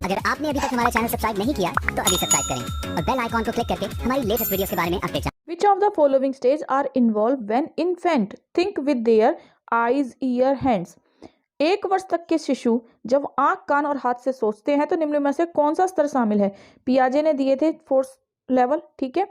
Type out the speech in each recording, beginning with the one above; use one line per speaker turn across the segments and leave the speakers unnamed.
अगर आपने अभी तक हमारा चैनल सब्सक्राइब नहीं किया तो अभी सब्सक्राइब करें और बेल आइकॉन को क्लिक करके हमारी लेटेस्ट वीडियोस के बारे में अपडेट जानें।
Which of the following stage are involved when infant think with their eyes, ear, hands? 1 वर्ष तक के शिशु जब आंख, कान और हाथ से सोचते हैं तो निम्न में से कौन सा स्तर शामिल है? पियाजे ने दिए थे 4th लेवल, ठीक है।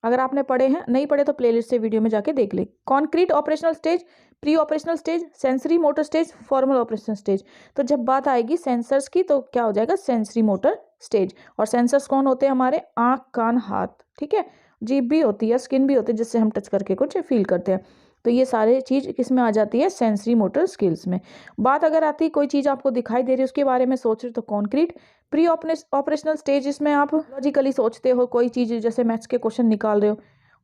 अगर आपने पढ़े हैं, नहीं पढ़े तो प्लेलिस्ट से वीडियो में जाके देख ले। Concrete operational stage, pre operational stage, sensory motor stage, formal operational stage. तो जब बात आएगी सेंसर्स की तो क्या हो जाएगा? Sensory motor stage. और सेंसर्स कौन होते हैं? हमारे आंख, कान, हाथ, ठीक है। जीभ भी होती है, स्किन भी होती है, जिससे हम टच करके कुछ फील करते हैं। तो ये सारे चीज़ किस में आ जाती है? सेंसरी मोटर स्किल्स में। बात अगर आती है कोई चीज़ आपको दिखाई दे रही है उसके बारे में सोच रहे हो तो कॉन्क्रीट। प्री ऑपरेशनल स्टेज, इसमें आप लॉजिकली सोचते हो कोई चीज़, जैसे मैथ्स के क्वेश्चन निकाल रहे हो।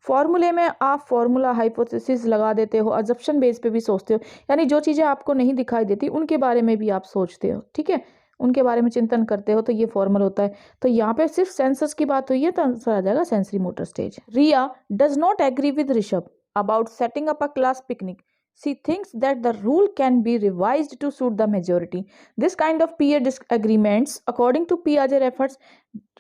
फॉर्मूले में आप फॉर्मूला हाइपोथेसिस लगा देते हो, अजप्शन बेस पे भी सोचते हो, यानी जो चीज़ें आपको नहीं दिखाई देती उनके बारे में भी आप सोचते हो, ठीक है, उनके बारे में चिंतन करते हो। तो ये फॉर्मल होता है। तो यहाँ पे सिर्फ सेंसस की बात हुई है तो आंसर आ जाएगा sensory motor stage. Riya does not agree with Rishabh about setting up a class picnic. She thinks that the rule can be revised to suit the majority. This kind of peer disagreements, according to Piaget efforts,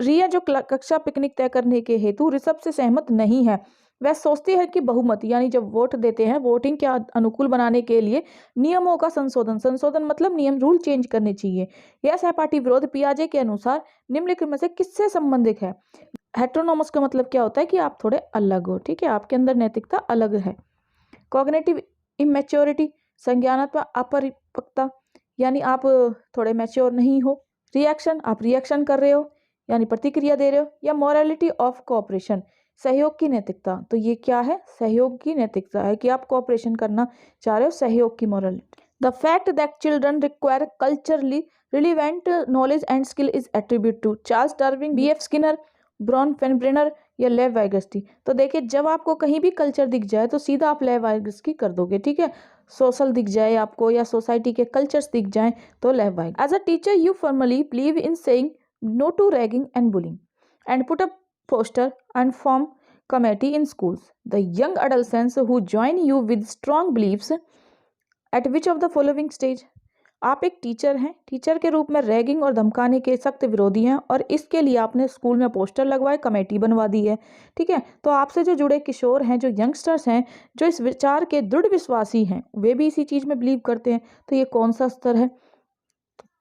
रिया जो कक्षा picnic तय करने के हेतु ऋषभ से सहमत नहीं है। वह सोचती है कि बहुमत यानी जब वोट देते हैं, वोटिंग के अनुकूल बनाने के लिए नियमों का संशोधन मतलब नियम, रूल चेंज करने चाहिए। यह सहपाठी विरोध पियाजे के अनुसार निम्नलिखित में से किससे संबंधित है? हेट्रोनोमस का मतलब क्या होता है कि आप थोड़े अलग हो, ठीक है, आपके अंदर नैतिकता अलग है। कॉग्निटिव इमेच्योरिटी, संज्ञानात्मक अपरिपक्वता, यानी आप थोड़े मैच्योर नहीं हो। रिएक्शन, आप रिएक्शन कर रहे हो यानी प्रतिक्रिया दे रहे हो। या मोरालिटी ऑफ कोऑपरेशन, सहयोग की नैतिकता। तो ये क्या है? सहयोग की नैतिकता है कि आप कोऑपरेशन करना चाह रहे हो, सहयोग की morality. The fact that children require culturally relevant knowledge and skill is attribute to Charles Darwin, B F Skinner, Bronfenbrenner या लेव वाइगस्टी। तो देखिए, जब आपको कहीं भी कल्चर दिख जाए तो सीधा आप लेव वाइगस्टी कर दोगे, ठीक है। सोशल दिख जाए आपको या सोसाइटी के कल्चर्स दिख जाए तो Lev Vygotsky. As a teacher you formally believe in saying no to ragging and bullying and put up poster and form committee in schools. The young adolescents who join you with strong beliefs at which of the following stage? आप एक teacher हैं, teacher के रूप में ragging और धमकाने के सख्त विरोधी हैं और इसके लिए आपने स्कूल में पोस्टर लगवाए, कमेटी बनवा दी है, ठीक है। तो आपसे जो जुड़े किशोर हैं, जो यंगस्टर्स हैं, जो इस विचार के दृढ़ विश्वासी हैं, वे भी इसी चीज़ में बिलीव करते हैं। तो ये कौन सा स्तर है?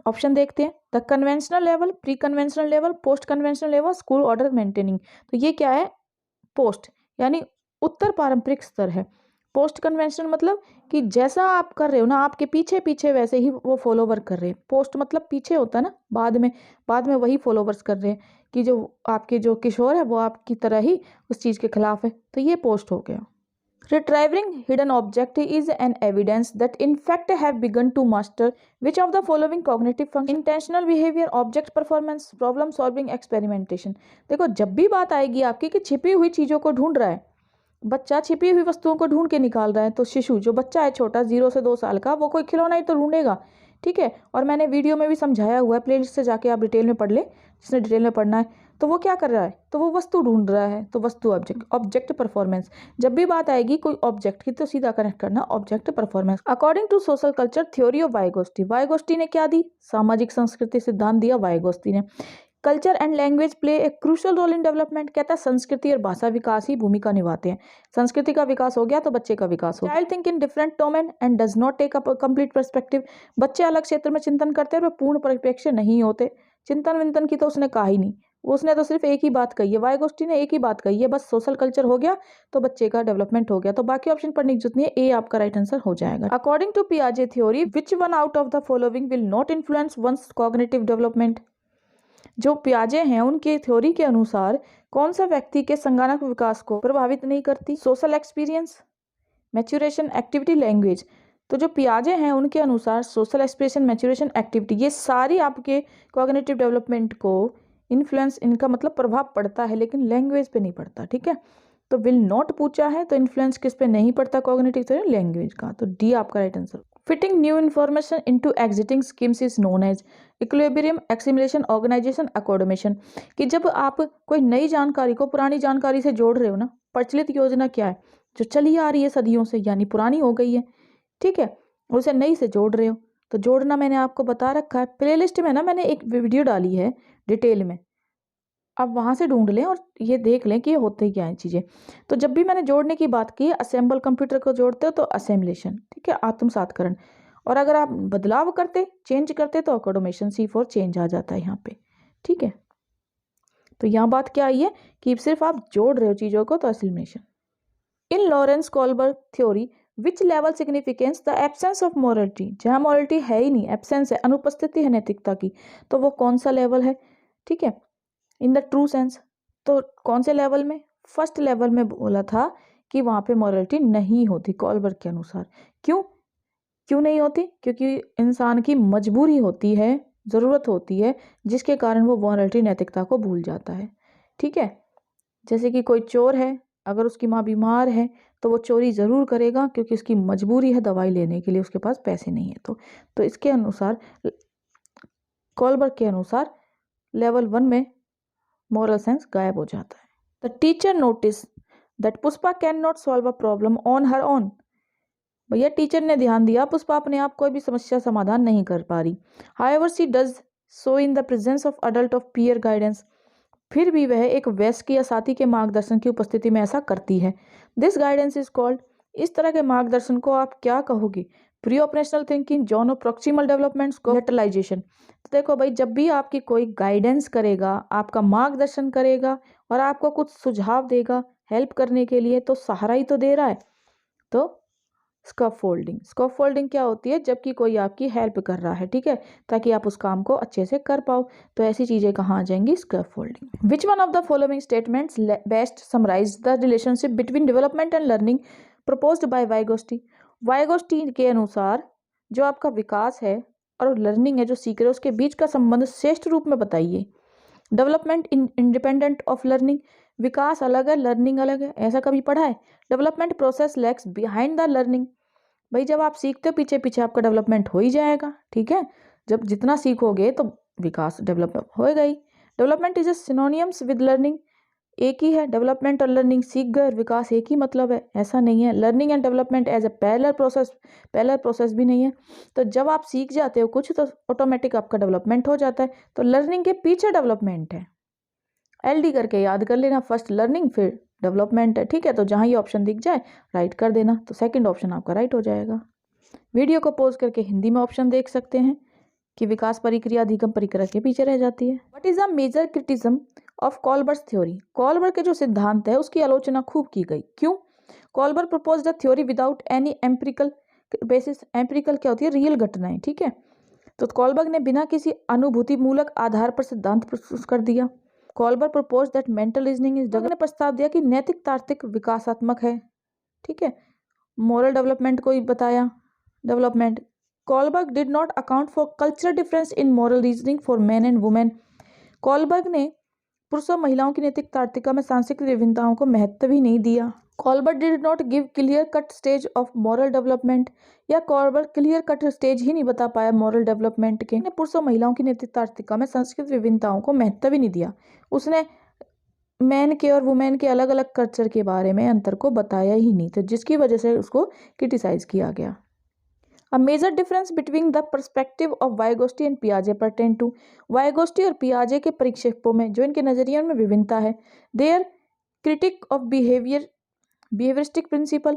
ऑप्शन देखते हैं। The conventional level, pre conventional level, post conventional level, school order maintaining. तो ये क्या है? पोस्ट, यानी उत्तर पारंपरिक स्तर है। पोस्ट कन्वेंशनल मतलब कि जैसा आप कर रहे हो ना, आपके पीछे पीछे वैसे ही वो फॉलोवर कर रहे हैं। पोस्ट मतलब पीछे होता है ना, बाद में वही फॉलोवर्स कर रहे हैं कि जो आपके जो किशोर है वो आपकी तरह ही उस चीज़ के खिलाफ है। तो ये पोस्ट हो गया। Retrieving hidden object is an evidence that infant have begun to master which of the following cognitive function? Intentional behavior, object performance, problem solving, experimentation. देखो, जब भी बात आएगी आपकी कि छिपी हुई चीज़ों को ढूंढ रहा है बच्चा, छिपी हुई वस्तुओं को ढूंढ के निकाल रहा है, तो शिशु जो बच्चा है छोटा 0 से 2 साल का, वो कोई खिलौना ही तो ढूंढेगा, ठीक है। और मैंने वीडियो में भी समझाया हुआ है, प्लेलिस्ट से जाके आप डिटेल में पढ़ ले, जिसने डिटेल में पढ़ना है। तो वो क्या कर रहा है? तो वो वस्तु ढूंढ रहा है। तो वस्तु ऑब्जेक्ट परफॉर्मेंस। जब भी बात आएगी कोई ऑब्जेक्ट की तो सीधा कनेक्ट करना object performance. According to social culture theory of Vygotsky, Vygotsky ने क्या दी? सामाजिक संस्कृति सिद्धांत दिया वाइगोस्टी ने। Culture and language play a crucial role in development, कहता है संस्कृति और भाषा विकास ही भूमिका निभाते हैं। संस्कृति का विकास हो गया तो बच्चे का विकास हो। Child think in different domain and does not take up complete perspective, बच्चे अलग क्षेत्र में चिंतन करते हैं और वे पूर्ण परिप्रेक्ष्य नहीं होते। चिंतन विंतन की तो उसने कहा ही नहीं, उसने तो सिर्फ एक ही बात कही है, वाइगोस्टी ने एक ही बात कही है, बस सोशल कल्चर हो गया तो बच्चे का डेवलपमेंट हो गया। तो बाकी ऑप्शन पढ़ने की जरूरत नहीं है, ए आपका राइट आंसर हो जाएगा। अकॉर्डिंग टू पियाजे theory, which one out of the following will not influence one's cognitive development? जो पियाजे हैं उनके थ्योरी के अनुसार कौन सा व्यक्ति के संज्ञानात्मक विकास को प्रभावित नहीं करती? Social experience, maturation, activity, language. तो जो पियाजे हैं उनके अनुसार सोशल एक्सप्रेशन, मैच्योरेशन, एक्टिविटी, ये सारी आपके कॉग्निटिव डेवलपमेंट को इन्फ्लुएंस, इनका मतलब प्रभाव पड़ता है, लेकिन लैंग्वेज पे नहीं पड़ता, ठीक है। तो विल नॉट पूछा है तो इन्फ्लुएंस किस पे नहीं पड़ता कॉग्निटिव थ्योरी? लैंग्वेज का। तो डी आपका right answer. Fitting new information into existing schemes is known as equilibrium, assimilation, organisation, accommodation. कि जब आप कोई नई जानकारी को पुरानी जानकारी से जोड़ रहे हो ना, प्रचलित योजना क्या है? जो चली आ रही है सदियों से, यानी पुरानी हो गई है, ठीक है, उसे नई से जोड़ रहे हो। तो जोड़ना मैंने आपको बता रखा है, प्लेलिस्ट में ना मैंने एक वीडियो डाली है डिटेल में, आप वहाँ से ढूंढ लें और ये देख लें कि ये होते क्या हैं चीज़ें। तो जब भी मैंने जोड़ने की बात की, असेंबल कंप्यूटर को जोड़ते हो तो असेंबलेशन, ठीक है, आत्मसातकरण, और अगर आप बदलाव करते, चेंज करते तो ऑटोमेशन, C4 चेंज आ जाता है यहाँ पे, ठीक है। तो यहाँ बात क्या आई है कि सिर्फ आप जोड़ रहे हो चीज़ों को तो assimilation. In Lawrence Kohlberg theory which level signifies the absence of morality, जहाँ मोरलिटी है ही नहीं, एब्सेंस है, अनुपस्थिति है नैतिकता की, तो वो कौन सा लेवल है, ठीक है, इन द ट्रू सेंस। तो कौन से लेवल में, फर्स्ट लेवल में बोला था कि वहाँ पे मोरलिटी नहीं होती कोलबर्ग के अनुसार। क्यों नहीं होती? क्योंकि इंसान की मजबूरी होती है, ज़रूरत होती है, जिसके कारण वो मोरलिटी नैतिकता को भूल जाता है, ठीक है। जैसे कि कोई चोर है, अगर उसकी माँ बीमार है तो वो चोरी ज़रूर करेगा क्योंकि उसकी मजबूरी है दवाई लेने के लिए, उसके पास पैसे नहीं है। तो इसके अनुसार, कोलबर्ग के अनुसार लेवल 1 में मोरल सेंस गायब हो जाता है। The teacher notice that Pushpa can not solve a problem on her own, भैया टीचर ने ध्यान दिया पुष्पा अपने आप कोई भी समस्या समाधान नहीं कर पा रही। However she does so in the presence of adult of peer guidance, फिर भी वह एक वयस्क या साथी के मार्गदर्शन की उपस्थिति में ऐसा करती है। दिस गाइडेंस इज कॉल्ड, इस तरह के मार्गदर्शन को आप क्या कहोगे? प्री ऑपरेशनल थिंकिंग, जोनो प्रोक्सिमल डेवलपमेंट्स, यूटिलाइजेशन। तो देखो भाई, जब भी आपकी कोई गाइडेंस करेगा, आपका मार्गदर्शन करेगा और आपको कुछ सुझाव देगा हेल्प करने के लिए, तो सहारा ही तो दे रहा है। तो स्कैफोल्डिंग क्या होती है? जबकि कोई आपकी हेल्प कर रहा है, ठीक है, ताकि आप उस काम को अच्छे से कर पाओ। तो ऐसी चीजें कहाँ आ जाएंगी? Scaffolding. Which one of the following statements best summarise the relationship between development and learning proposed by Vygotsky? Vygotsky के अनुसार जो आपका विकास है और लर्निंग है जो सीख रहे हो, उसके बीच का संबंध श्रेष्ठ रूप में बताइए। डेवलपमेंट इंडिपेंडेंट ऑफ लर्निंग, विकास अलग है, लर्निंग अलग है, ऐसा कभी पढ़ा है? Development process lags behind the learning, भाई जब आप सीखते हो पीछे पीछे आपका डेवलपमेंट हो ही जाएगा, ठीक है। जब जितना सीखोगे तो विकास डेवलप होएगा ही। Development is a synonyms with learning, एक ही है, डेवलपमेंट और लर्निंग, सीख गए और विकास एक ही मतलब है, ऐसा नहीं है। Learning and development as a parallel process भी नहीं है। तो जब आप सीख जाते हो कुछ तो ऑटोमेटिक आपका डेवलपमेंट हो जाता है। तो लर्निंग के पीछे डेवलपमेंट है, LD करके याद कर लेना, फर्स्ट लर्निंग फिर डेवलपमेंट है, ठीक है। तो जहाँ ये ऑप्शन दिख जाए राइट कर देना, तो सेकंड ऑप्शन आपका राइट हो जाएगा। वीडियो को पॉज करके हिंदी में ऑप्शन देख सकते हैं कि विकास प्रक्रिया अधिगम प्रक्रिया के पीछे रह जाती है। What is a major criticism of Kohlberg theory? Kohlberg के जो सिद्धांत है उसकी आलोचना खूब की गई। क्यों? Kohlberg proposed a theory without any empirical basis. Empirical क्या होती है? रियल घटनाएं, ठीक है। तो कोलबर्ग ने बिना किसी अनुभूति मूलक आधार पर सिद्धांत प्रस्तुत कर दिया। Kohlberg propose that mental reasoning is, ने प्रस्ताव दिया कि नैतिक तार्किक विकासात्मक है, ठीक है। मोरल डेवलपमेंट को ही बताया development. Kohlberg did not account for cultural difference in moral reasoning for main and women. Kohlberg ने पुरुषों महिलाओं की नैतिक तार्किका में सांस्कृतिक विभिन्नताओं को महत्व ही नहीं दिया। Kohlberg did not give clear cut stage of moral development, या कोलबर्ग क्लियर कट स्टेज ही नहीं बता पाया मॉरल डेवलपमेंट के। पुरुषों महिलाओं की नैतिक तार्किका में सांस्कृतिक विभिन्नताओं को महत्व ही नहीं दिया। उसने मैन के और वुमेन के अलग अलग कल्चर के बारे में अंतर को बताया ही नहीं, तो जिसकी वजह से उसको क्रिटिसाइज किया गया। A major difference between the perspective of Vygotsky and Piaget pertain to, Vygotsky और पियाजे के परिक्षेपों में जो इनके नजरियों में विभिन्नता है, their critic of behavioristic principle,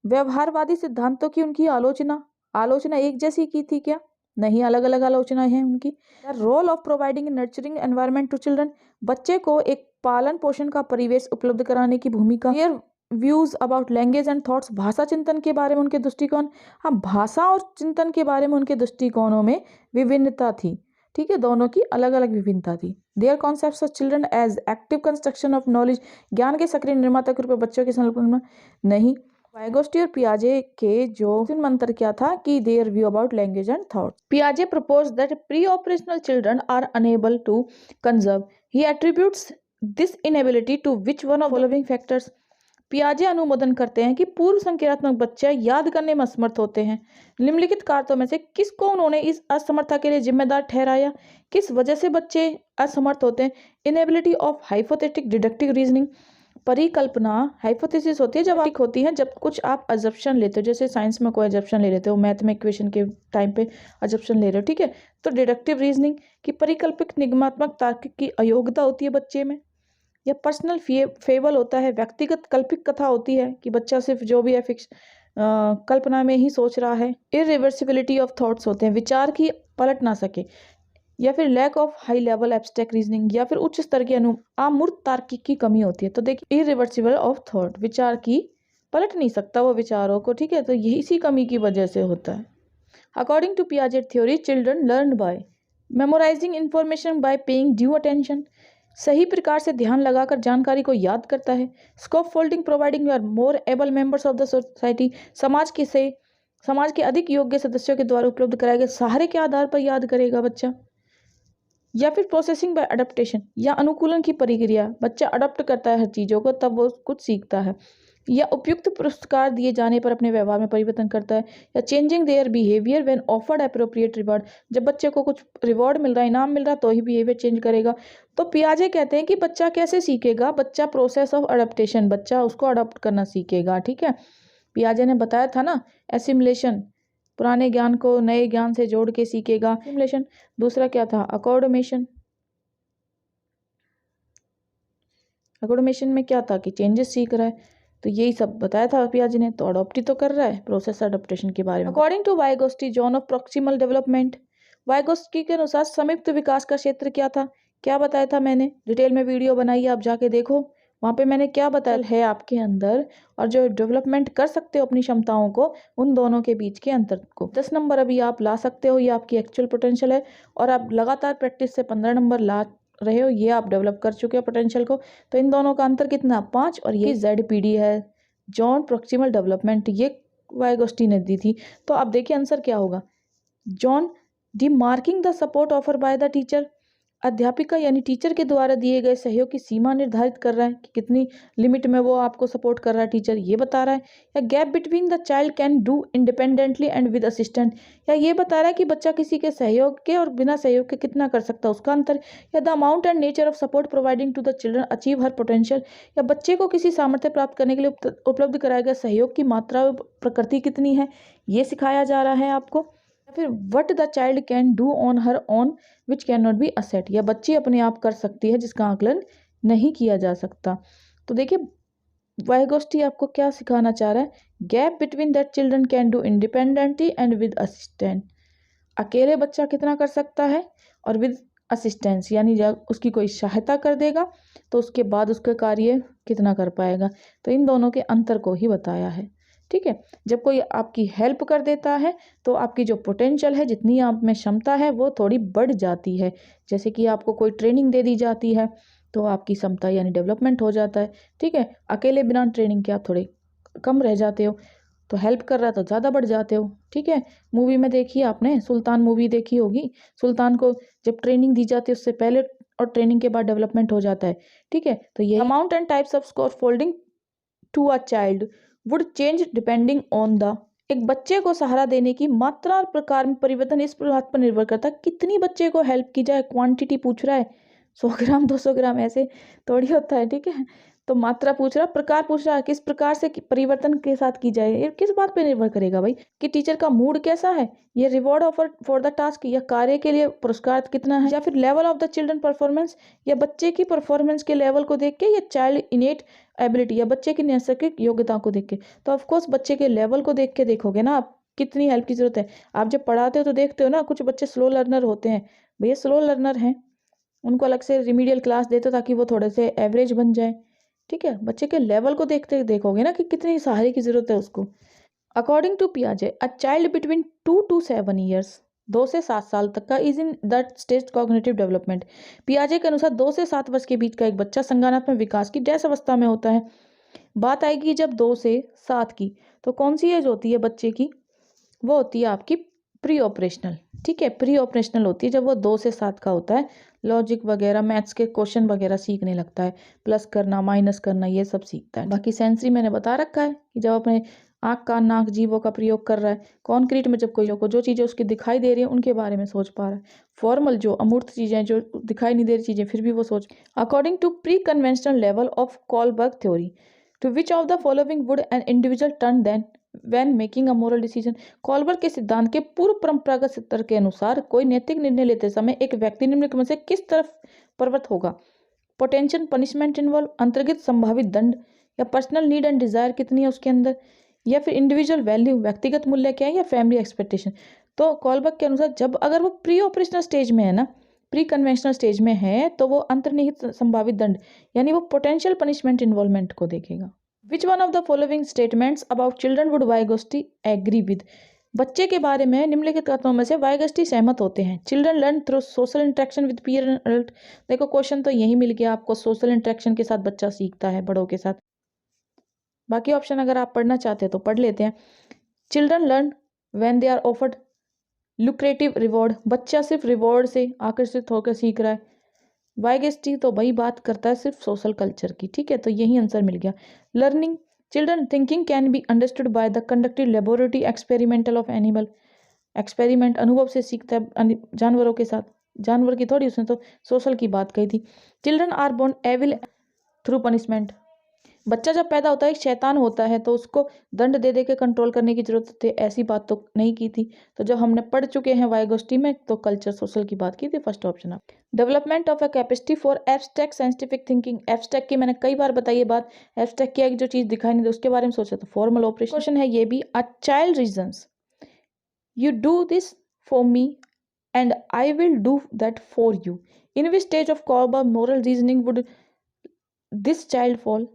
व्यवहारवादी सिद्धांतों की उनकी आलोचना एक जैसी की थी क्या? नहीं, अलग अलग आलोचना है उनकी। Role of providing nurturing environment to children, बच्चे को एक पालन पोषण का परिवेश उपलब्ध कराने की भूमिका। Views about language and thoughts, भाषा चिंतन के बारे में उनके दृष्टिकोण। हाँ, भाषा और चिंतन के बारे में उनके दृष्टिकोणों में विभिन्नता थी, ठीक है, दोनों की अलग अलग विभिन्नता थी। Their concepts of children as active construction of knowledge, ज्ञान के सक्रिय निर्माता के रूप में बच्चों के संकल्पना नहीं। वाइगोस्टी और पियाजे के जो मंत्र क्या था कि there view about language and thought. पियाजे propose that pre operational children are unable to conserve, he attributes this inability to which one of following factors. पियाजे अनुमोदन करते हैं कि पूर्व संक्रियात्मक बच्चे याद करने में असमर्थ होते हैं। निम्नलिखित कारकों में से किसको उन्होंने इस असमर्थता के लिए जिम्मेदार ठहराया? किस वजह से बच्चे असमर्थ होते हैं? Inability of hypothetic deductive reasoning, परिकल्पना हाइपोथेसिस होती है जब आप होती है जब कुछ आप अजप्शन लेते हो, जैसे साइंस में कोई अजप्शन ले लेते हो, मैथ में इक्वेशन के टाइम पे अजप्शन ले रहे हो, ठीक है। तो डिडक्टिव रीजनिंग की परिकल्पित निगमात्मक तार्किक की अयोग्यता होती है बच्चे में। या पर्सनल फेबल होता है, व्यक्तिगत कल्पित कथा होती है कि बच्चा सिर्फ जो भी है फिक्स कल्पना में ही सोच रहा है। इरिवर्सिबिलिटी ऑफ थॉट्स होते हैं, विचार की पलट ना सके। या फिर lack of high level abstract reasoning, या फिर उच्च स्तर की अमूर्त तार्किक की कमी होती है। तो देखिए इरिवर्सिबल ऑफ थॉट, विचार की पलट नहीं सकता वो विचारों को, ठीक है। तो यही इसी कमी की वजह से होता है। According to Piaget theory, children learn by memorising information by paying due attention, सही प्रकार से ध्यान लगाकर जानकारी को याद करता है। Scaffolding providing your more able members of the society, समाज के अधिक योग्य सदस्यों के द्वारा उपलब्ध कराए गए सहारे के आधार पर याद करेगा बच्चा। या फिर प्रोसेसिंग बाय अडप्टेशन, या अनुकूलन की प्रक्रिया, बच्चा अडप्ट करता है हर चीज़ों को तब वो कुछ सीखता है। या उपयुक्त पुरस्कार दिए जाने पर अपने व्यवहार में परिवर्तन करता है। या changing their behaviour when offered appropriate reward, जब बच्चे को कुछ रिवॉर्ड मिल रहा है, इनाम मिल रहा है, तो ही बिहेवियर चेंज करेगा। तो पियाजे कहते हैं कि बच्चा कैसे सीखेगा, बच्चा प्रोसेस ऑफ अडप्टेशन, बच्चा उसको अडॉप्ट करना सीखेगा, ठीक है। पियाजे ने बताया था ना एसिमुलेशन, पुराने ज्ञान को नए ज्ञान से जोड़ के सीखेगा, एसिमुलेशन। दूसरा क्या था, अकोमोडेशन। अकोमोडेशन में क्या था कि चेंजेस सीख रहा है, तो यही सब बताया था पियाजे ने। तो अडॉप्ट ही तो कर रहा है, प्रोसेस अडॉप्टेशन के बारे में। According to Vygotsky, zone of proximal development, Vygotsky के अनुसार संयुक्त विकास का क्षेत्र क्या था, क्या बताया था मैंने, डिटेल में वीडियो बनाई है, आप जाके देखो, वहाँ पे मैंने क्या बताया है आपके अंदर, और जो डेवलपमेंट कर सकते हो अपनी क्षमताओं को, उन दोनों के बीच के अंतर को 10 नंबर अभी आप ला सकते हो, ये आपकी एक्चुअल पोटेंशियल है। और आप लगातार प्रैक्टिस से 15 नंबर ला रहे हो, ये आप डेवलप कर चुके हो पोटेंशियल को। तो इन दोनों का अंतर कितना, 5। और ये ZPD है, जॉन प्रॉक्सिमल डेवलपमेंट, ये वाइगोस्टी ने दी थी। तो आप देखिए आंसर क्या होगा, John D marking the support offer by the teacher, अध्यापिका यानी टीचर के द्वारा दिए गए सहयोग की सीमा निर्धारित कर रहा है कि कितनी लिमिट में वो आपको सपोर्ट कर रहा है टीचर, ये बता रहा है। या gap between the child can do independently and with assistant, या ये बता रहा है कि बच्चा किसी के सहयोग के और बिना सहयोग के कितना कर सकता है, उसका अंतर। या the amount and nature of support providing to the children achieve her potential, या बच्चे को किसी सामर्थ्य प्राप्त करने के लिए उपलब्ध कराए गए सहयोग की मात्रा प्रकृति कितनी है, ये सिखाया जा रहा है आपको। फिर what the child can do on her own which can not B asset, या बच्ची अपने आप कर सकती है जिसका आकलन नहीं किया जा सकता। तो देखिए वाइगोस्टी आपको क्या सिखाना चाह रहा है, gap between that children can do independently and with assistant, अकेले बच्चा कितना कर सकता है और विद असिस्टेंस यानी जब उसकी कोई सहायता कर देगा तो उसके बाद उसका कार्य कितना कर पाएगा। तो इन दोनों के अंतर को ही बताया है, ठीक है। जब कोई आपकी हेल्प कर देता है तो आपकी जो पोटेंशियल है, जितनी आप में क्षमता है, वो थोड़ी बढ़ जाती है। जैसे कि आपको कोई ट्रेनिंग दे दी जाती है तो आपकी क्षमता यानी डेवलपमेंट हो जाता है, ठीक है। अकेले बिना ट्रेनिंग के आप थोड़े कम रह जाते हो, तो हेल्प कर रहा है तो ज़्यादा बढ़ जाते हो, ठीक है। मूवी में देखिए आपने, सुल्तान मूवी देखी होगी, सुल्तान को जब ट्रेनिंग दी जाती है उससे पहले और ट्रेनिंग के बाद डेवलपमेंट हो जाता है, ठीक है। तो ये amount and types of scaffolding to a child would change depending on the, एक बच्चे को सहारा देने की मात्रा और प्रकार में परिवर्तन इस बात पर निर्भर करता है कितनी बच्चे को हेल्प की जाए। क्वांटिटी पूछ रहा है, 100 ग्राम 200 ग्राम ऐसे थोड़ी होता है, ठीक है। तो मात्रा पूछ रहा, प्रकार पूछ रहा है, किस प्रकार से परिवर्तन के साथ की जाए, ये किस बात पे निर्भर करेगा भाई, कि टीचर का मूड कैसा है, ये reward offer for the task या कार्य के लिए पुरस्कार कितना है, या फिर level of the children performance, या बच्चे की परफॉर्मेंस के लेवल को देख के, या चाइल्ड इनेट एबिलिटी या बच्चे की नैसर्गिक योग्यता को देख के। तो ऑफकोर्स बच्चे के लेवल को देख के देखोगे ना आप कितनी हेल्प की जरूरत है। आप जब पढ़ाते हो तो देखते हो ना, कुछ बच्चे स्लो लर्नर होते हैं, भैया स्लो लर्नर हैं, उनको अलग से रिमीडियल क्लास देते ताकि वो थोड़े से एवरेज बन जाए, ठीक है। बच्चे के लेवल को देखते देखोगे ना कि कितनी सहारे की जरूरत है उसको। अकॉर्डिंग टू पियाजे, a child between 2 to 7 years, 2 से 7 साल तक का is in that stage cognitive development. पियाजे के अनुसार 2 से 7 वर्ष के बीच का एक बच्चा संज्ञानात्मक विकास की डैश अवस्था में होता है। बात आएगी जब 2 से 7 की, तो कौन सी एज होती है बच्चे की, वो होती है आपकी प्री ऑपरेशनल, ठीक है। प्री ऑपरेशनल होती है जब वो 2 से 7 का होता है, लॉजिक वगैरह मैथ्स के क्वेश्चन वगैरह सीखने लगता है, प्लस करना माइनस करना ये सब सीखता है। बाकी सेंसरी मैंने बता रखा है कि जब अपने आँख कान नाक जीभों का प्रयोग कर रहा है। कॉन्क्रीट में जब कोई को जो चीज़ें उसकी दिखाई दे रही हैं उनके बारे में सोच पा रहा है। फॉर्मल जो अमूर्त चीज़ें जो दिखाई नहीं दे रही चीज़ें फिर भी वो सोच। According to pre conventional level of Kohlberg theory, to which of the following would an individual turn then when making a moral decision. Kohlberg के सिद्धांत के पूर्व परंपरागत स्तर के अनुसार कोई नैतिक निर्णय लेते समय एक व्यक्ति निम्नलिखित में से किस तरफ प्रवृत्त होगा? पोटेंशियल पनिशमेंट इन्वॉल्व, अंतर्गत संभावित दंड, या पर्सनल नीड एंड डिजायर कितनी है उसके अंदर, या फिर इंडिविजुअल वैल्यू व्यक्तिगत मूल्य क्या है, या फैमिली एक्सपेक्टेशन। तो कॉलबर्ग के अनुसार जब अगर वो प्री ऑपरेशनल स्टेज में है ना, प्री कन्वेंशनल स्टेज में है, तो वो अंतर्निहित संभावित दंड यानी वो पोटेंशियल पनिशमेंट इन्वॉल्वमेंट को देखेगा। Which one of the following statements about children would Vygotsky agree with. बच्चे के बारे में निम्नलिखित कथनों में से वाइगोस्टी सहमत होते हैं? Children learn through social interaction with peer and adult. देखो क्वेश्चन तो यही मिल गया आपको, सोशल इंटरेक्शन के साथ बच्चा सीखता है, बड़ों के साथ। बाकी ऑप्शन अगर आप पढ़ना चाहते हैं तो पढ़ लेते हैं। Children learn when they are offered lucrative reward, बच्चा सिर्फ रिवॉर्ड से आकर्षित होकर सीख रहा है। वाइगोस्टी तो वही बात करता है सिर्फ सोशल कल्चर की, ठीक है, तो यही आंसर मिल गया। Learning children thinking can be understood by the conducted laboratory experimental of animal. Experiment अनुभव से सीखता है जानवरों के साथ, जानवर की थोड़ी, उसने तो सोशल की बात कही थी। Children are born evil through punishment, बच्चा जब पैदा होता है एक शैतान होता है तो उसको दंड दे दे के कंट्रोल करने की जरूरत थी, ऐसी बात तो नहीं की थी। तो जब हमने पढ़ चुके हैं वाइगोस्टी में तो कल्चर सोशल की बात की थी, फर्स्ट ऑप्शन आप। Development of a capacity for abstract scientific thinking, abstract की मैंने कई बार बताई है बात, एब्स्ट्रैक्ट किया कि जो चीज़ दिखाई नहीं दे उसके बारे में सोचा, तो फॉर्मल ऑपरेशन। क्वेश्चन है ये भी, a child reasons you do this for me and I will do that for you, in which stage of Kohlberg moral reasoning would this child fall.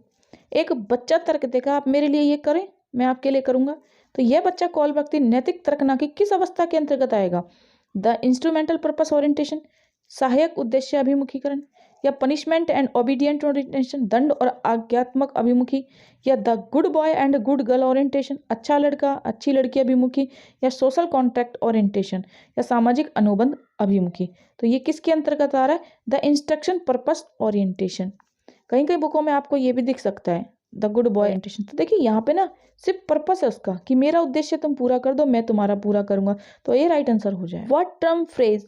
एक बच्चा तर्क देगा आप मेरे लिए ये करें मैं आपके लिए करूंगा, तो यह बच्चा कॉलबर्ग नैतिक तर्क ना की किस अवस्था के अंतर्गत आएगा? द इंस्ट्रूमेंटल पर्पस ओरिएंटेशन, सहायक उद्देश्य अभिमुखीकरण, या पनिशमेंट एंड ओबीडियंट ओरिएंटेशन, दंड और आज्ञात्मक अभिमुखी, या the good boy and good girl orientation, अच्छा लड़का अच्छी लड़की अभिमुखी, या सोशल कॉन्ट्रैक्ट ओरिएंटेशन, या सामाजिक अनुबंध अभिमुखी। तो ये किसके अंतर्गत आ रहा है? The instruction purpose orientation. कहीं कहीं बुकों में आपको ये भी दिख सकता है द गुड बॉय ओरिएंटेशन। तो देखिए यहाँ पे ना सिर्फ पर्पस है उसका कि मेरा उद्देश्य तुम पूरा कर दो मैं तुम्हारा पूरा करूंगा, तो ये राइट आंसर हो जाए। व्हाट टर्म फ्रेज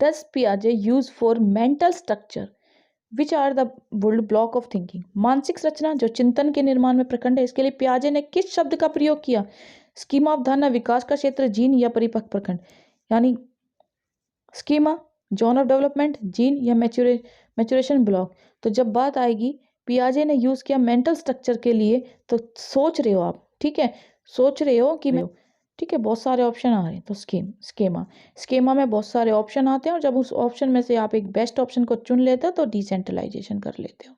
डज पियाजे use for mental structure which are the building block of thinking. मानसिक संरचना जो चिंतन के निर्माण में प्रखंड है, इसके लिए पियाजे ने किस शब्द का प्रयोग किया? स्कीमा ऑफ धारणा, विकास का क्षेत्र, जीन, या परिपक्व प्रखंड। यानी schema zone of development, gene, या मैच्योरेशन ब्लॉक। तो जब बात आएगी पियाजे ने यूज किया मेंटल स्ट्रक्चर के लिए, तो सोच रहे हो आप, ठीक है, सोच रहे हो कि मैं, ठीक है, बहुत सारे ऑप्शन आ रहे हैं। तो स्कीमा में बहुत सारे ऑप्शन आते हैं और जब उस ऑप्शन में से आप एक बेस्ट ऑप्शन को चुन लेते हो तो डिसेंट्रलाइजेशन कर लेते हो।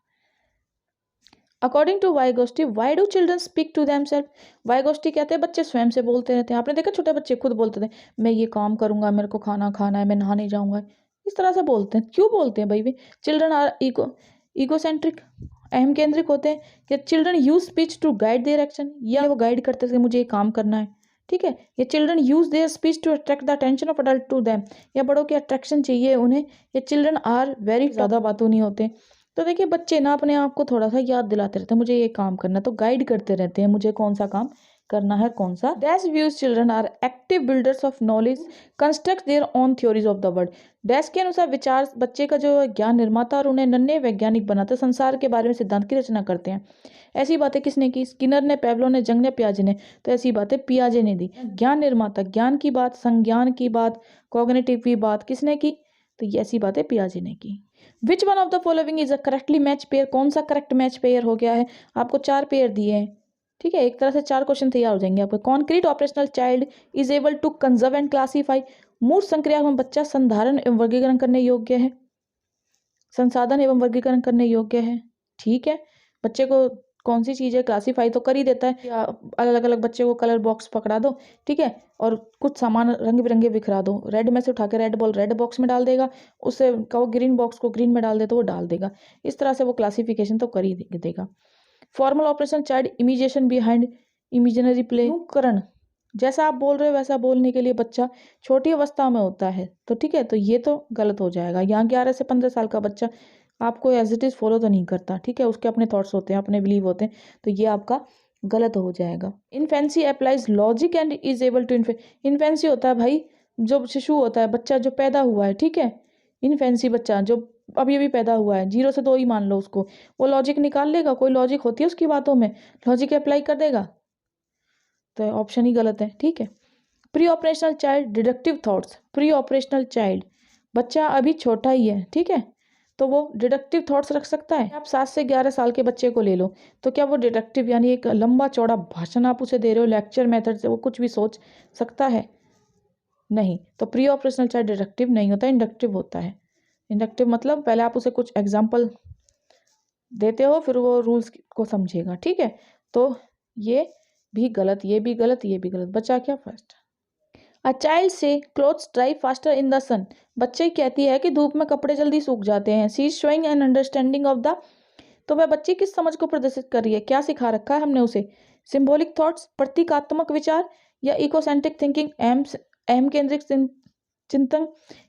According to Vygotsky, why do children speak to themself. Vygotsky कहते हैं बच्चे स्वयं से बोलते रहते हैं। आपने देखा छोटे बच्चे खुद बोलते थे मैं ये काम करूंगा, मेरे को खाना खाना है, मैं नहाने जाऊंगा, इस तरह से बोलते हैं। क्यों बोलते हैं भाई? चिल्ड्रन आर ईगोसेंट्रिक, अहम केंद्रिक होते हैं। या children use speech to guide their action, या वो गाइड करते थे मुझे ये काम करना है, ठीक है। या children use their speech to attract the attention of adult to them, या बड़ों की अट्रैक्शन चाहिए उन्हें। या चिल्ड्रन आर वेरी ज़्यादा बातों नहीं होते। तो देखिए बच्चे ना अपने आप को थोड़ा सा याद दिलाते रहते हैं मुझे ये काम करना, तो गाइड करते रहते हैं मुझे कौन सा काम करना है कौन सा। Dash views children are active builders of knowledge, construct their own theories of the world. Dash के अनुसार विचार बच्चे का जो ज्ञान निर्माता और उन्हें नन्हे वैज्ञानिक बनाते, संसार के बारे में सिद्धांत की रचना करते हैं। ऐसी बातें किसने की? स्किनर ने, पेवलो ने, जंग ने, पियाजे ने। तो ऐसी बातें पियाजे ने दी। ज्ञान निर्माता, ज्ञान की बात, संज्ञान की बात, कॉग्निटिव की बात किसने की? तो ये ऐसी बातें पियाजे ने की। विच one of the following is a correctly match pair, कौन सा करेक्ट मैच पेयर हो गया है? आपको 4 पेयर दिए हैं, ठीक है, एक तरह से 4 क्वेश्चन तैयार हो जाएंगे आपके। Concrete operational child is able to conserve and classify, मूर्त संक्रियात्मक बच्चा संधारण एवं वर्गीकरण करने योग्य है, संसाधन एवं वर्गीकरण करने योग्य है, ठीक है। बच्चे को कौन सी चीज़ है क्लासीफाई तो कर ही देता है, या अलग अलग बच्चे को कलर बॉक्स पकड़ा दो, ठीक है, और कुछ सामान रंग बिरंगे बिखरा दो, रेड में से उठा के रेड बॉल रेड बॉक्स में डाल देगा, उससे कहो ग्रीन बॉक्स को ग्रीन में डाल दे तो वो डाल देगा। इस तरह से वो क्लासिफिकेशन तो कर ही देगा। Formal operation child imitation behind imaginary play, अनुकरण, जैसा आप बोल रहे हो वैसा बोलने के लिए बच्चा छोटी अवस्था में होता है, तो ठीक है, तो ये तो गलत हो जाएगा। यहाँ 11 से 15 साल का बच्चा आपको एज इट इज़ फॉलो तो नहीं करता, ठीक है, उसके अपने थॉट्स होते हैं, अपने बिलीव होते हैं, तो ये आपका गलत हो जाएगा। Infancy applies logic and is able to infancy होता है भाई जो शिशु होता है, बच्चा जो पैदा हुआ है, ठीक है, इन्फेंसी बच्चा जो अभी अभी पैदा हुआ है, 0 से 2 ही मान लो उसको, वो लॉजिक निकाल लेगा? कोई लॉजिक होती है उसकी बातों में? लॉजिक अप्लाई कर देगा? तो ऑप्शन ही गलत है, ठीक है। Pre operational child deductive thoughts, pre operational child बच्चा अभी छोटा ही है, ठीक है, तो वो डिडक्टिव थॉट्स रख सकता है? आप 7 से 11 साल के बच्चे को ले लो, तो क्या वो डिडक्टिव यानी एक लंबा चौड़ा भाषण आप उसे दे रहे हो लेक्चर मेथड से, वो कुछ भी सोच सकता है? नहीं। तो प्री ऑपरेशनल चाइल्ड डिडक्टिव नहीं होता, इंडक्टिव होता है। इंडक्टिव मतलब पहले आप उसे कुछ एग्जाम्पल देते हो, फिर वो रूल्स को समझेगा, ठीक है। तो ये भी गलत, ये भी गलत, ये भी गलत। बचा क्या first? A child says clothes dry faster in the sun, बच्चे कहती है कि धूप में कपड़े जल्दी सूख जाते हैं। She is showing an understanding of the, तो वह बच्ची किस समझ को प्रदर्शित कर रही है? क्या सिखा रखा है हमने उसे? सिंबॉलिक थॉट्स, प्रतीकात्मक विचार, या इकोसेंट्रिक थिंकिंग, अहम केंद्रित चिंतन,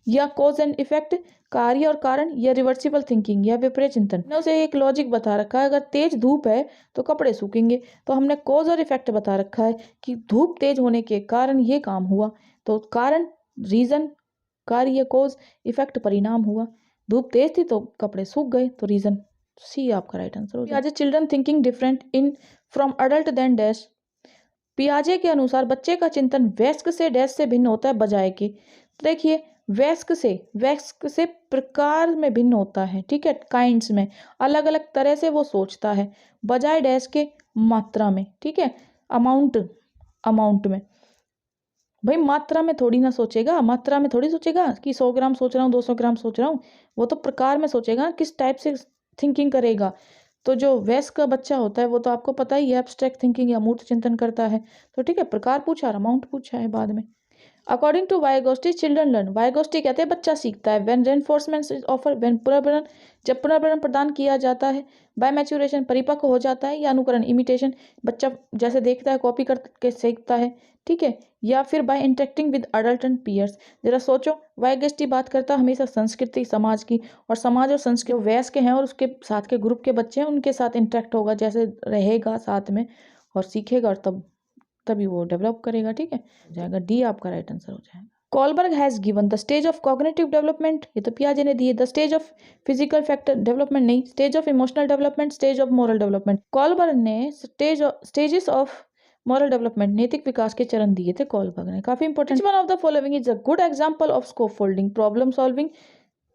या कॉज एंड इफेक्ट, कार्य और कारण, या रिवर्सिबल थिंकिंग, या विपरीत चिंतन। हमने उसे एक लॉजिक बता रखा है, अगर तेज धूप है तो कपड़े सूखेंगे, तो हमने कॉज और इफेक्ट बता रखा है कि धूप तेज होने के कारण ये काम हुआ, तो कारण रीजन, कार्य कॉज, इफेक्ट परिणाम हुआ। धूप तेज थी तो कपड़े सूख गए, तो रीजन सी आपका राइट आंसर हो जाएगा। Children thinking different in from adult than dash, पियाजे के अनुसार बच्चे का चिंतन वयस्क से डैश से भिन्न होता है बजाय के। तो देखिए वयस्क से प्रकार में भिन्न होता है, ठीक है, काइंड्स में, अलग अलग तरह से वो सोचता है, बजाय डैश के मात्रा में, ठीक है, अमाउंट में। भाई मात्रा में थोड़ी ना सोचेगा, मात्रा में थोड़ी सोचेगा कि 100 ग्राम सोच रहा हूँ, 200 ग्राम सोच रहा हूँ, वो तो प्रकार में सोचेगा, किस टाइप से थिंकिंग करेगा। तो जो वयस्क का बच्चा होता है वो तो आपको पता ही है, एब्स्ट्रैक्ट थिंकिंग या मूर्त चिंतन करता है। तो ठीक है, प्रकार पूछा और अमाउंट पूछा है बाद में। अकॉर्डिंग टू वाइगोस्टी चिल्ड्रन लर्न, वाइगोस्टी कहते हैं बच्चा सीखता है when reinforcement is offer, when पुनर्भरण, जब पुनर्भरण प्रदान किया जाता है, बाय मैच्योरेशन परिपक्व हो जाता है, या अनुकरण इमिटेशन, बच्चा जैसे देखता है कॉपी करके सीखता है, ठीक है, या फिर by interacting with adult and peers. जरा सोचो, वाइगोस्टी बात करता है हमेशा संस्कृति समाज की, और समाज और संस्कृति वयस्क के हैं और उसके साथ के ग्रुप के बच्चे हैं, उनके साथ इंटरेक्ट होगा, जैसे रहेगा साथ में और सीखेगा, और तभी वो डेवलप करेगा, ठीक है, हो जाएगा डी आपका राइट आंसर हो जाएगा। Kohlberg has given the stage of cognitive development, ये तो पियाजे ने दिए, the stage of physical factor development नहीं, stage of emotional development, stage of moral development. Kohlberg ने स्टेजेस ऑफ मॉरल डेवलपमेंट, नैतिक विकास के चरण दिए थे कॉलबर्ग ने, काफी important. One of the following is a good example of scaffolding, problem solving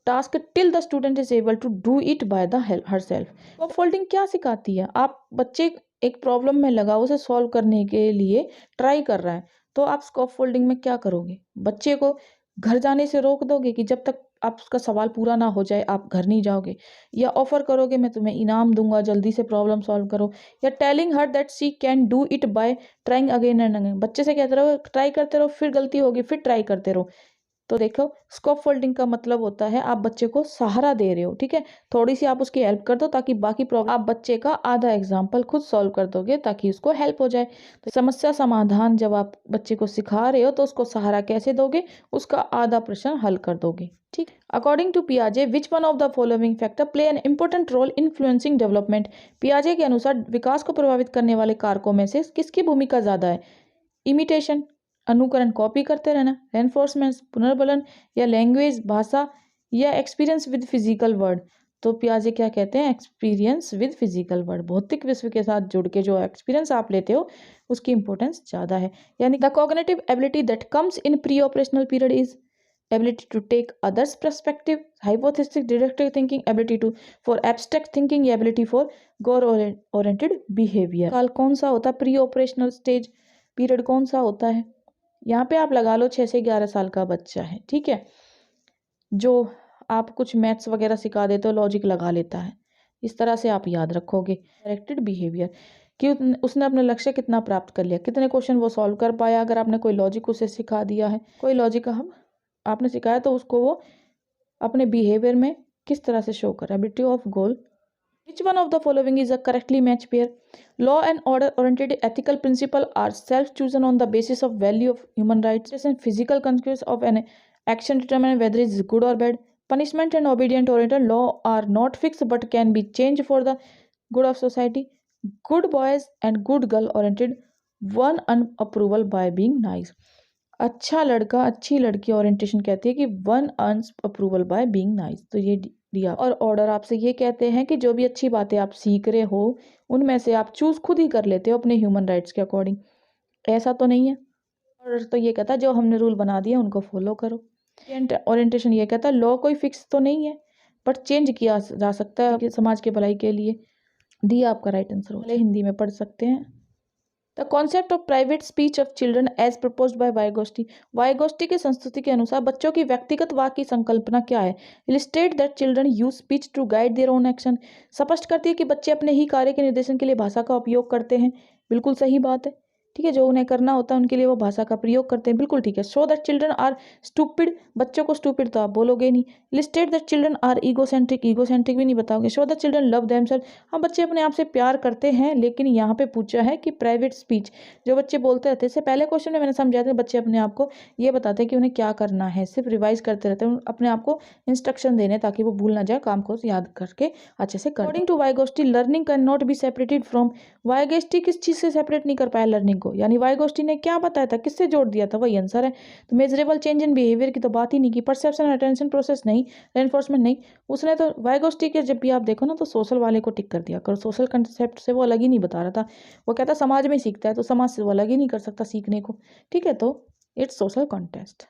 task till the student is able to do it by the herself. Scope folding क्या सिखाती है? आप बच्चे एक प्रॉब्लम में लगा, उसे सॉल्व करने के लिए ट्राई कर रहा है, तो आप स्कोप फोल्डिंग में क्या करोगे? बच्चे को घर जाने से रोक दोगे कि जब तक आप उसका सवाल पूरा ना हो जाए आप घर नहीं जाओगे, या ऑफर करोगे मैं तुम्हें इनाम दूंगा जल्दी से प्रॉब्लम सॉल्व करो, या telling her that she can do it by trying again and again, बच्चे से कहते रहो ट्राई करते रहो, फिर गलती होगी फिर ट्राई करते रहो। तो देखो स्कोप फोल्डिंग का मतलब होता है आप बच्चे को सहारा दे रहे हो, ठीक है, थोड़ी सी आप उसकी हेल्प कर दो ताकि बाकी प्रॉब्लम आप बच्चे का आधा एग्जाम्पल खुद सॉल्व कर दोगे ताकि उसको हेल्प हो जाए। तो समस्या समाधान जब आप बच्चे को सिखा रहे हो तो उसको सहारा कैसे दोगे? उसका आधा प्रश्न हल कर दोगे, ठीक। According to पियाजे which one of the following factor play an important role influencing development, पियाजे के अनुसार विकास को प्रभावित करने वाले कारकों में से किसकी भूमिका ज्यादा है? इमिटेशन, अनुकरण कॉपी करते रहना, रेनफोर्समेंट पुनर्बलन, या लैंग्वेज भाषा, या एक्सपीरियंस विद फिजिकल वर्ड। तो पियाजे क्या कहते हैं? एक्सपीरियंस विद फिजिकल वर्ड, भौतिक विश्व के साथ जुड़ के जो एक्सपीरियंस आप लेते हो उसकी इंपॉर्टेंस ज़्यादा है। यानी the cognitive ability that comes in pre operational period is ability to take others perspective, hypothesis deductive thinking, ability to for abstract thinking, या ability for goal oriented behavior। काल कौन सा होता है? प्री ऑपरेशनल स्टेज पीरियड कौन सा होता है? यहाँ पे आप लगा लो 6 से 11 साल का बच्चा है, ठीक है, जो आप कुछ मैथ्स वगैरह सिखा देते हो, लॉजिक लगा लेता है, इस तरह से आप याद रखोगे। डायरेक्टेड बिहेवियर कि उसने अपने लक्ष्य कितना प्राप्त कर लिया, कितने क्वेश्चन वो सॉल्व कर पाया। अगर आपने कोई लॉजिक उसे सिखा दिया है, कोई लॉजिक आपने सिखाया, तो उसको वो अपने बिहेवियर में किस तरह से शो कर रहा है। Ability of goal, which one of the following is a correctly matched pair? Law and order oriented ethical principle are self chosen on the basis of value of human rights and physical consequence of an action determine whether it is good or bad. Punishment and obedient oriented law are not fixed but can be changed for the good of society. Good boys and good girl oriented one earns approval by being nice. अच्छा लड़का अच्छी लड़की orientation कहती है कि one earns approval by being nice. तो ये दिया। और ऑर्डर आपसे ये कहते हैं कि जो भी अच्छी बातें आप सीख रहे हो उनमें से आप चूज खुद ही कर लेते हो अपने ह्यूमन राइट्स के अकॉर्डिंग। ऐसा तो नहीं है। और तो ये कहता है जो हमने रूल बना दिए उनको फॉलो करो। ओरिएंटेशन ये कहता है लॉ कोई फिक्स तो नहीं है बट चेंज किया जा सकता है समाज के भलाई के लिए। दिया आपका राइट आंसर। वाले हिंदी में पढ़ सकते हैं। The concept of private speech of children as proposed by Vygotsky. Vygotsky की संस्तुति के अनुसार बच्चों की व्यक्तिगत वाक की संकल्पना क्या है? Illustrate that children use speech to guide their own action. स्पष्ट करती है कि बच्चे अपने ही कार्य के निर्देशन के लिए भाषा का उपयोग करते हैं। बिल्कुल सही बात है। ठीक है, जो उन्हें करना होता है उनके लिए वो भाषा का प्रयोग करते हैं। बिल्कुल ठीक है। Show that children are stupid. बच्चों को स्टूपिड तो आप बोलोगे नहीं। Illustrate that children are egocentric. Egocentric भी नहीं बताओगे। Show that children love themselves. हाँ, बच्चे अपने आप से प्यार करते हैं, लेकिन यहाँ पे पूछा है कि प्राइवेट स्पीच जो बच्चे बोलते रहते हैं। इससे पहले क्वेश्चन में मैंने समझाया था बच्चे अपने आप को ये बताते हैं कि उन्हें क्या करना है, सिर्फ रिवाइज करते रहते हैं, अपने आप को इंस्ट्रक्शन देने ताकि वो भूल ना जाए, काम को याद करके अच्छे से कर। According to Vygotsky learning can not be separated from. Vygotsky किस चीज़ से सेपरेट नहीं कर पाया लर्निंग को? यानी वाइगोस्टी ने क्या बताया था, किससे जोड़ दिया था? वही आंसर है। तो मेजरेबल चेंज इन बिहेवियर की तो बात ही नहीं की। परसेप्शन अटेंशन प्रोसेस नहीं, रेनफोर्समेंट नहीं। उसने तो वाइगोस्टी के जब भी आप देखो ना तो सोशल वाले को टिक कर दिया करो। सोशल कंसेप्ट से वो अलग ही नहीं बता रहा था। वो कहता समाज में सीखता है तो समाज से वो अलग ही नहीं कर सकता सीखने को। ठीक है, तो इट्स सोशल कॉन्टेस्ट।